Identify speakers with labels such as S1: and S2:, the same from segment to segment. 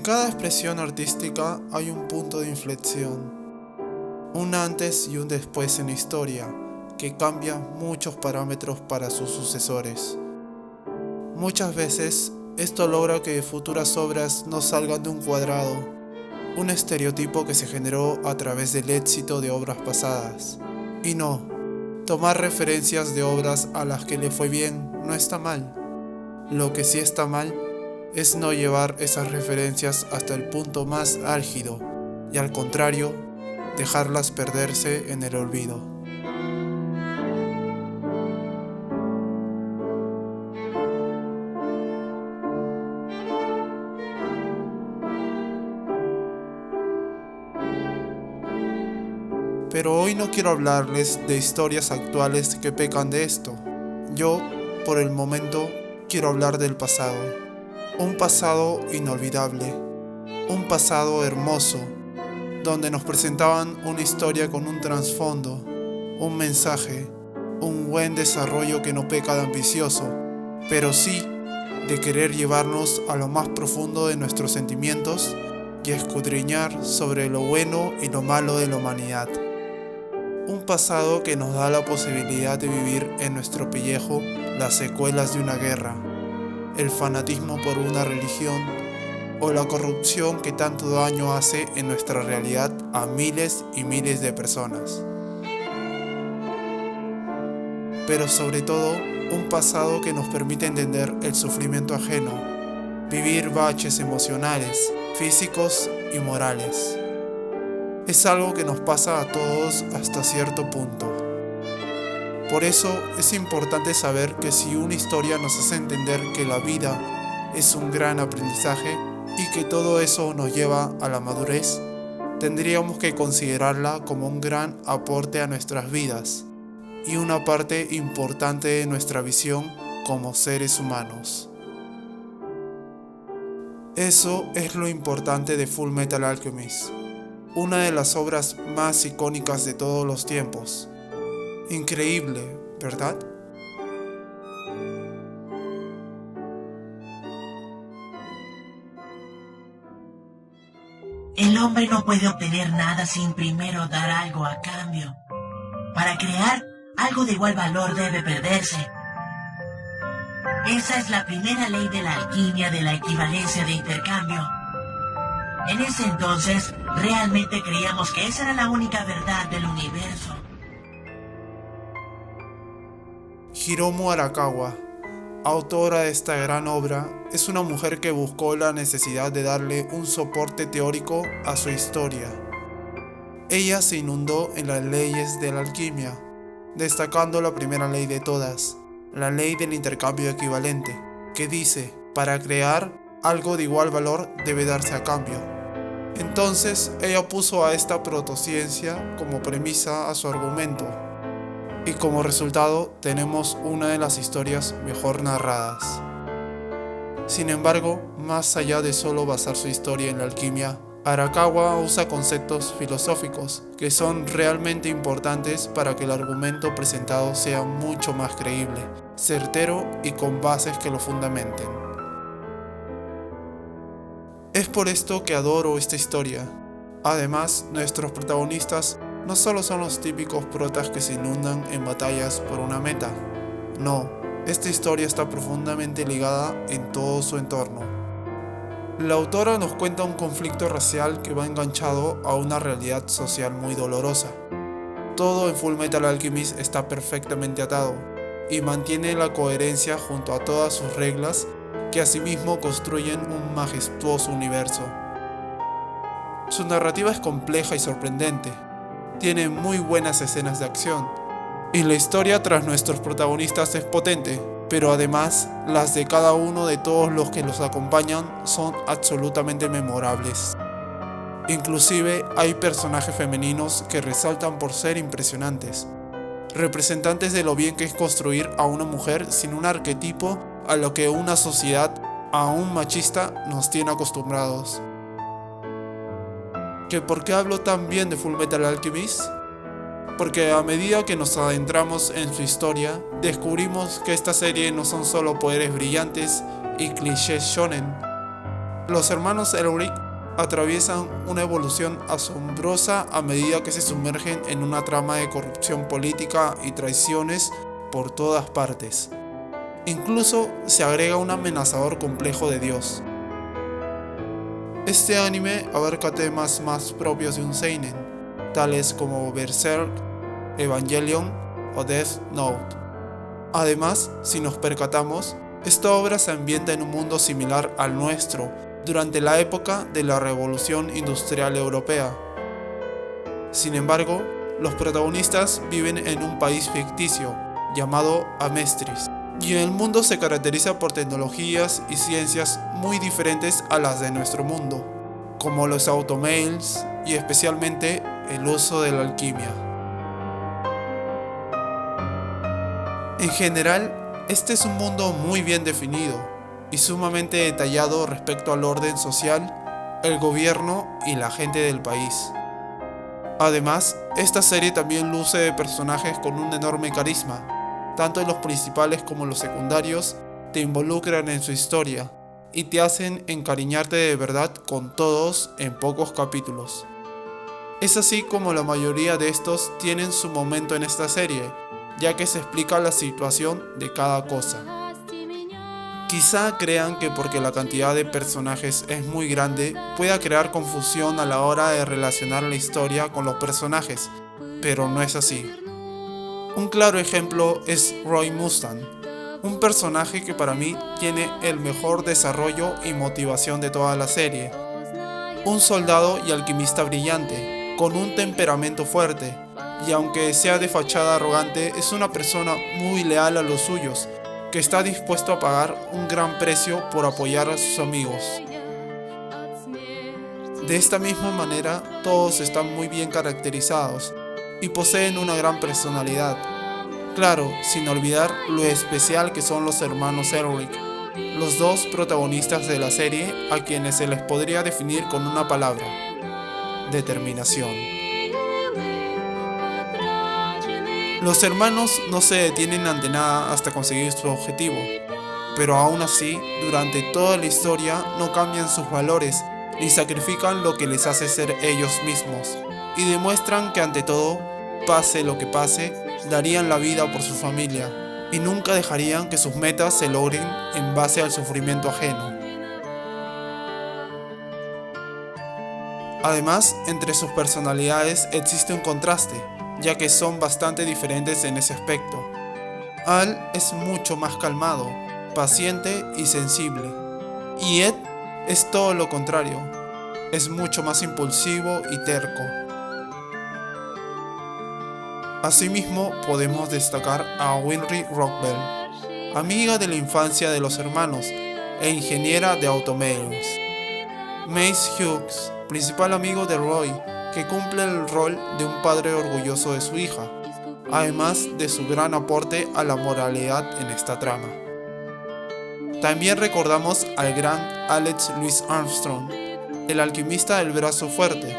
S1: cada expresión artística hay un punto de inflexión, un antes y un después en la historia, que cambia muchos parámetros para sus sucesores. Muchas veces, esto logra que futuras obras no salgan de un cuadrado, un estereotipo que se generó a través del éxito de obras pasadas. Y no, tomar referencias de obras a las que le fue bien no está mal. Lo que sí está mal es no llevar esas referencias hasta el punto más álgido y, al contrario, dejarlas perderse en el olvido. Pero hoy no quiero hablarles de historias actuales que pecan de esto. Yo, por el momento, quiero hablar del pasado. Un pasado inolvidable. Un pasado hermoso, donde nos presentaban una historia con un trasfondo, un mensaje, un buen desarrollo que no peca de ambicioso, pero sí de querer llevarnos a lo más profundo de nuestros sentimientos y escudriñar sobre lo bueno y lo malo de la humanidad. Un pasado que nos da la posibilidad de vivir en nuestro pellejo las secuelas de una guerra, el fanatismo por una religión o la corrupción que tanto daño hace en nuestra realidad a miles y miles de personas. Pero sobre todo, un pasado que nos permite entender el sufrimiento ajeno, vivir baches emocionales, físicos y morales. Es algo que nos pasa a todos hasta cierto punto. Por eso es importante saber que si una historia nos hace entender que la vida es un gran aprendizaje y que todo eso nos lleva a la madurez, tendríamos que considerarla como un gran aporte a nuestras vidas y una parte importante de nuestra visión como seres humanos. Eso es lo importante de Fullmetal Alchemist, una de las obras más icónicas de todos los tiempos. Increíble, ¿verdad?
S2: El hombre no puede obtener nada sin primero dar algo a cambio. Para crear algo de igual valor debe perderse. Esa es la primera ley de la alquimia de la equivalencia de intercambio. En ese entonces, realmente creíamos que esa era la única verdad del universo.
S1: Hiromu Arakawa, autora de esta gran obra, es una mujer que buscó la necesidad de darle un soporte teórico a su historia. Ella se inundó en las leyes de la alquimia, destacando la primera ley de todas, la ley del intercambio equivalente, que dice, para crear algo de igual valor debe darse a cambio. Entonces, ella puso a esta protociencia como premisa a su argumento, y como resultado tenemos una de las historias mejor narradas. Sin embargo, más allá de solo basar su historia en la alquimia, Arakawa usa conceptos filosóficos que son realmente importantes para que el argumento presentado sea mucho más creíble, certero y con bases que lo fundamenten. Es por esto que adoro esta historia. Además, nuestros protagonistas no solo son los típicos protas que se inundan en batallas por una meta. No, esta historia está profundamente ligada en todo su entorno. La autora nos cuenta un conflicto racial que va enganchado a una realidad social muy dolorosa. Todo en Fullmetal Alchemist está perfectamente atado y mantiene la coherencia junto a todas sus reglas que asimismo construyen un majestuoso universo. Su narrativa es compleja y sorprendente, tiene muy buenas escenas de acción, y la historia tras nuestros protagonistas es potente, pero además las de cada uno de todos los que los acompañan son absolutamente memorables. Inclusive hay personajes femeninos que resaltan por ser impresionantes, representantes de lo bien que es construir a una mujer sin un arquetipo a lo que una sociedad aún machista nos tiene acostumbrados. ¿Que por qué hablo tan bien de Fullmetal Alchemist? Porque a medida que nos adentramos en su historia, descubrimos que esta serie no son solo poderes brillantes y clichés shonen. Los hermanos Elric atraviesan una evolución asombrosa a medida que se sumergen en una trama de corrupción política y traiciones por todas partes. Incluso se agrega un amenazador complejo de Dios. Este anime abarca temas más propios de un seinen, tales como Berserk, Evangelion o Death Note. Además, si nos percatamos, esta obra se ambienta en un mundo similar al nuestro, durante la época de la Revolución Industrial Europea. Sin embargo, los protagonistas viven en un país ficticio, llamado Amestris, y el mundo se caracteriza por tecnologías y ciencias muy diferentes a las de nuestro mundo, como los automails y especialmente el uso de la alquimia. En general, este es un mundo muy bien definido y sumamente detallado respecto al orden social, el gobierno y la gente del país. Además, esta serie también luce de personajes con un enorme carisma. Tanto los principales como los secundarios te involucran en su historia y te hacen encariñarte de verdad con todos en pocos capítulos. Es así como la mayoría de estos tienen su momento en esta serie, ya que se explica la situación de cada cosa. Quizá crean que porque la cantidad de personajes es muy grande, pueda crear confusión a la hora de relacionar la historia con los personajes, pero no es así. Un claro ejemplo es Roy Mustang, un personaje que para mí tiene el mejor desarrollo y motivación de toda la serie. Un soldado y alquimista brillante, con un temperamento fuerte, y aunque sea de fachada arrogante, es una persona muy leal a los suyos, que está dispuesto a pagar un gran precio por apoyar a sus amigos. De esta misma manera, todos están muy bien caracterizados y poseen una gran personalidad. Claro, sin olvidar lo especial que son los hermanos Elric, los dos protagonistas de la serie a quienes se les podría definir con una palabra: determinación. Los hermanos no se detienen ante nada hasta conseguir su objetivo, pero aún así, durante toda la historia no cambian sus valores ni sacrifican lo que les hace ser ellos mismos, y demuestran que ante todo, pase lo que pase, darían la vida por su familia, y nunca dejarían que sus metas se logren en base al sufrimiento ajeno. Además, entre sus personalidades existe un contraste, ya que son bastante diferentes en ese aspecto. Al es mucho más calmado, paciente y sensible, y Ed es todo lo contrario, es mucho más impulsivo y terco. Asimismo, podemos destacar a Winry Rockbell, amiga de la infancia de los hermanos e ingeniera de automails. Mace Hughes, principal amigo de Roy, que cumple el rol de un padre orgulloso de su hija, además de su gran aporte a la moralidad en esta trama. También recordamos al gran Alex Louis Armstrong, el alquimista del brazo fuerte,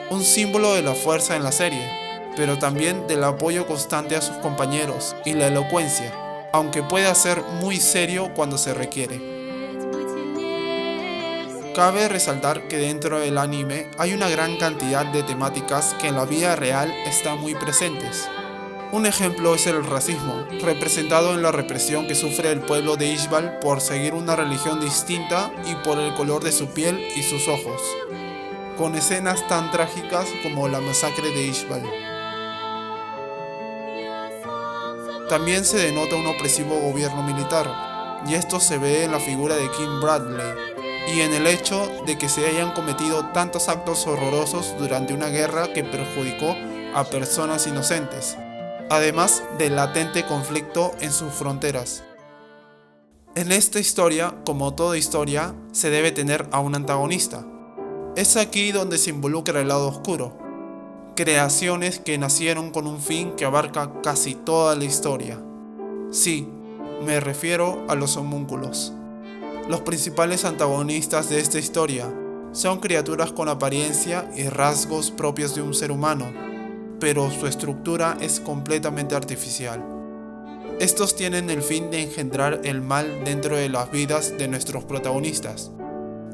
S1: un símbolo de la fuerza en la serie, pero también del apoyo constante a sus compañeros y la elocuencia, aunque pueda ser muy serio cuando se requiere. Cabe resaltar que dentro del anime hay una gran cantidad de temáticas que en la vida real están muy presentes. Un ejemplo es el racismo, representado en la represión que sufre el pueblo de Ishbal por seguir una religión distinta y por el color de su piel y sus ojos, con escenas tan trágicas como la masacre de Ishbal. También se denota un opresivo gobierno militar, y esto se ve en la figura de Kim Bradley, y en el hecho de que se hayan cometido tantos actos horrorosos durante una guerra que perjudicó a personas inocentes, además del latente conflicto en sus fronteras. En esta historia, como toda historia, se debe tener a un antagonista. Es aquí donde se involucra el lado oscuro, creaciones que nacieron con un fin que abarca casi toda la historia. Sí, me refiero a los homúnculos. Los principales antagonistas de esta historia son criaturas con apariencia y rasgos propios de un ser humano, pero su estructura es completamente artificial. Estos tienen el fin de engendrar el mal dentro de las vidas de nuestros protagonistas.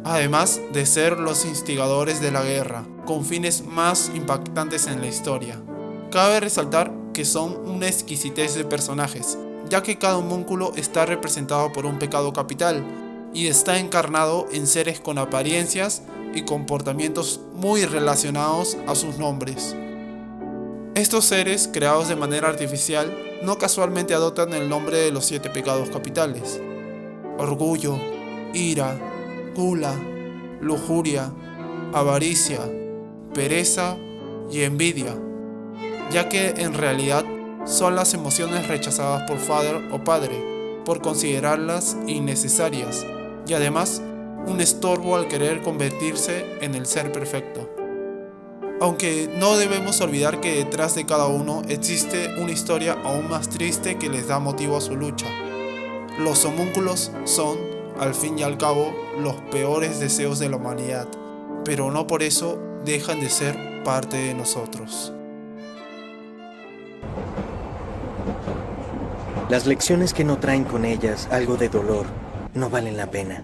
S1: además de ser los instigadores de la guerra, con fines más impactantes en la historia. Cabe resaltar que son una exquisitez de personajes, ya que cada homúnculo está representado por un pecado capital y está encarnado en seres con apariencias y comportamientos muy relacionados a sus nombres. Estos seres, creados de manera artificial, no casualmente adoptan el nombre de los 7 pecados capitales: orgullo, ira, gula, lujuria, avaricia, pereza y envidia, ya que en realidad son las emociones rechazadas por Father o Padre, por considerarlas innecesarias, y además un estorbo al querer convertirse en el ser perfecto. Aunque no debemos olvidar que detrás de cada uno existe una historia aún más triste que les da motivo a su lucha. Los homúnculos son, al fin y al cabo, los peores deseos de la humanidad, pero no por eso dejan de ser parte de nosotros.
S3: Las lecciones que no traen con ellas algo de dolor no valen la pena.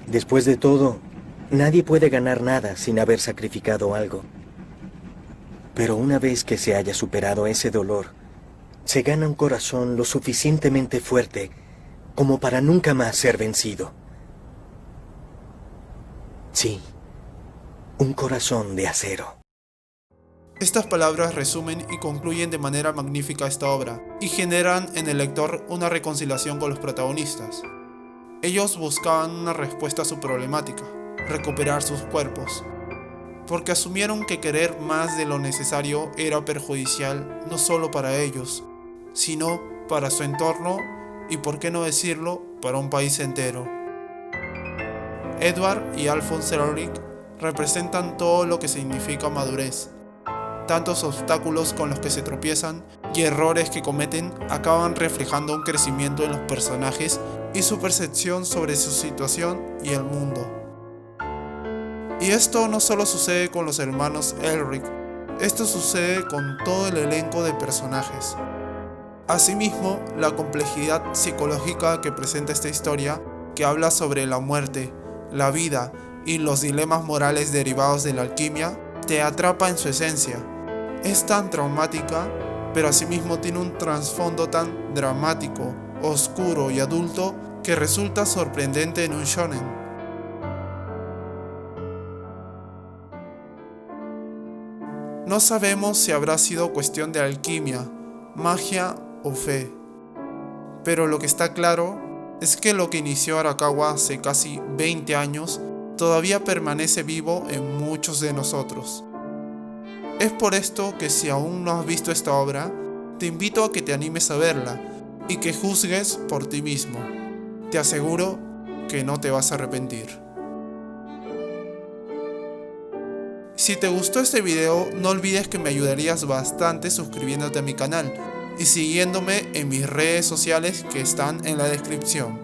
S3: Después de todo, nadie puede ganar nada sin haber sacrificado algo. Pero una vez que se haya superado ese dolor, se gana un corazón lo suficientemente fuerte como para nunca más ser vencido. Sí, un corazón de acero.
S1: Estas palabras resumen y concluyen de manera magnífica esta obra y generan en el lector una reconciliación con los protagonistas. Ellos buscaban una respuesta a su problemática, recuperar sus cuerpos, porque asumieron que querer más de lo necesario era perjudicial no solo para ellos, sino para su entorno y, por qué no decirlo, para un país entero. Edward y Alphonse Elric representan todo lo que significa madurez. Tantos obstáculos con los que se tropiezan y errores que cometen acaban reflejando un crecimiento en los personajes y su percepción sobre su situación y el mundo. Y esto no solo sucede con los hermanos Elric, esto sucede con todo el elenco de personajes. Asimismo, la complejidad psicológica que presenta esta historia, que habla sobre la muerte, la vida y los dilemas morales derivados de la alquimia, te atrapa en su esencia. Es tan traumática, pero asimismo tiene un trasfondo tan dramático, oscuro y adulto que resulta sorprendente en un shonen. No sabemos si habrá sido cuestión de alquimia, magia o fe, pero lo que está claro es que lo que inició Arakawa hace casi 20 años todavía permanece vivo en muchos de nosotros. Es por esto que si aún no has visto esta obra, te invito a que te animes a verla y que juzgues por ti mismo. Te aseguro que no te vas a arrepentir. Si te gustó este video, no olvides que me ayudarías bastante suscribiéndote a mi canal y siguiéndome en mis redes sociales que están en la descripción.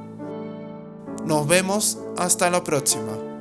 S1: Nos vemos hasta la próxima.